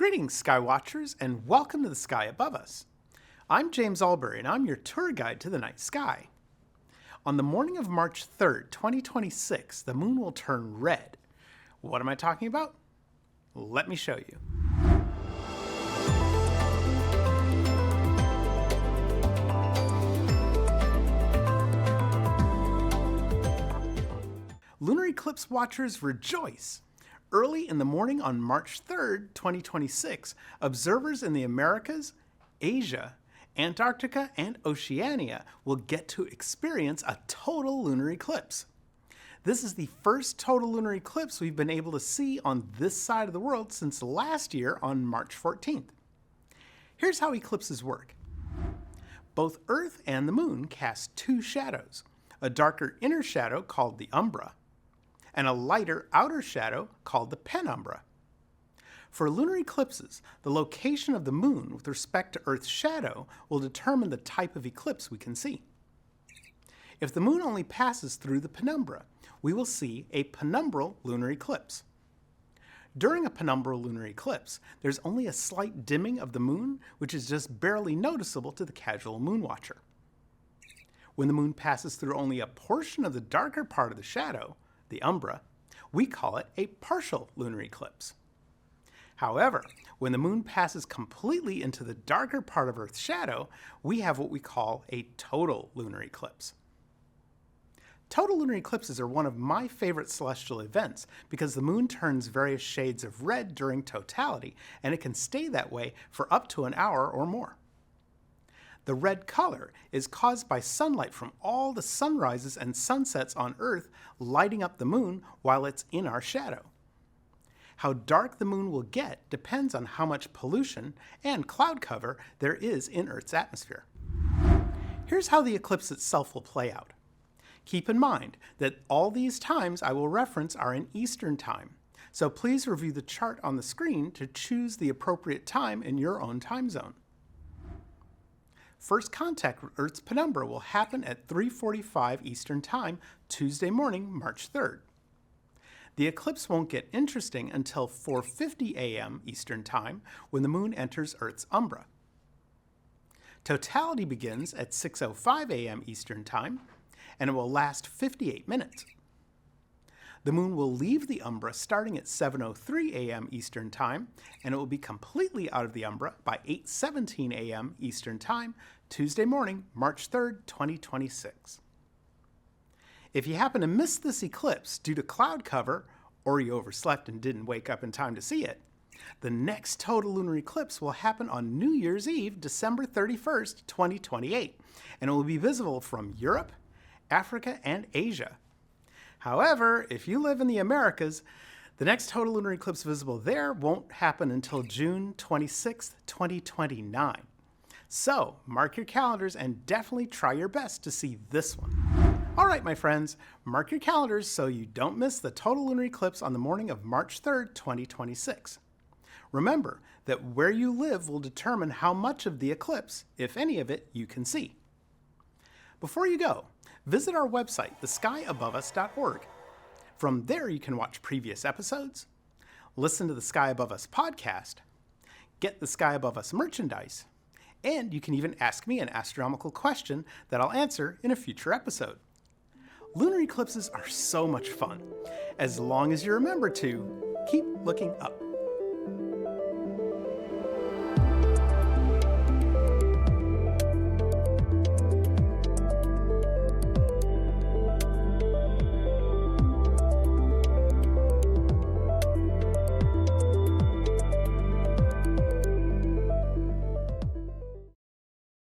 Greetings, Skywatchers, and welcome to the sky above us. I'm James Albury, and I'm your tour guide to the night sky. On the morning of March 3rd, 2026, the moon will turn red. What am I talking about? Let me show you. Lunar eclipse watchers rejoice! Early in the morning on March 3rd, 2026, observers in the Americas, Asia, Antarctica, and Oceania will get to experience a total lunar eclipse. This is the first total lunar eclipse we've been able to see on this side of the world since last year on March 14th. Here's how eclipses work. Both Earth and the moon cast two shadows, a darker inner shadow called the umbra, and a lighter outer shadow called the penumbra. For lunar eclipses, the location of the moon with respect to Earth's shadow will determine the type of eclipse we can see. If the moon only passes through the penumbra, we will see a penumbral lunar eclipse. During a penumbral lunar eclipse, there's only a slight dimming of the moon, which is just barely noticeable to the casual moon watcher. When the moon passes through only a portion of the darker part of the shadow, the umbra, we call it a partial lunar eclipse. However, when the moon passes completely into the darker part of Earth's shadow, we have what we call a total lunar eclipse. Total lunar eclipses are one of my favorite celestial events because the moon turns various shades of red during totality, and it can stay that way for up to an hour or more. The red color is caused by sunlight from all the sunrises and sunsets on Earth lighting up the moon while it's in our shadow. How dark the moon will get depends on how much pollution and cloud cover there is in Earth's atmosphere. Here's how the eclipse itself will play out. Keep in mind that all these times I will reference are in Eastern Time, so please review the chart on the screen to choose the appropriate time in your own time zone. First contact with Earth's penumbra will happen at 3:45 Eastern Time, Tuesday morning, March 3rd. The eclipse won't get interesting until 4:50 a.m. Eastern Time, when the moon enters Earth's umbra. Totality begins at 6:05 a.m. Eastern Time, and it will last 58 minutes. The moon will leave the umbra starting at 7:03 a.m. Eastern Time, and it will be completely out of the umbra by 8:17 a.m. Eastern Time, Tuesday morning, March 3rd, 2026. If you happen to miss this eclipse due to cloud cover, or you overslept and didn't wake up in time to see it, the next total lunar eclipse will happen on New Year's Eve, December 31st, 2028, and it will be visible from Europe, Africa, and Asia. However, if you live in the Americas, the next total lunar eclipse visible there won't happen until June 26, 2029. So, mark your calendars and definitely try your best to see this one. All right, my friends, mark your calendars so you don't miss the total lunar eclipse on the morning of March 3rd, 2026. Remember that where you live will determine how much of the eclipse, if any of it, you can see. Before you go, visit our website, theskyaboveus.org. From there, you can watch previous episodes, listen to the Sky Above Us podcast, get the Sky Above Us merchandise, and you can even ask me an astronomical question that I'll answer in a future episode. Lunar eclipses are so much fun, as long as you remember to keep looking up.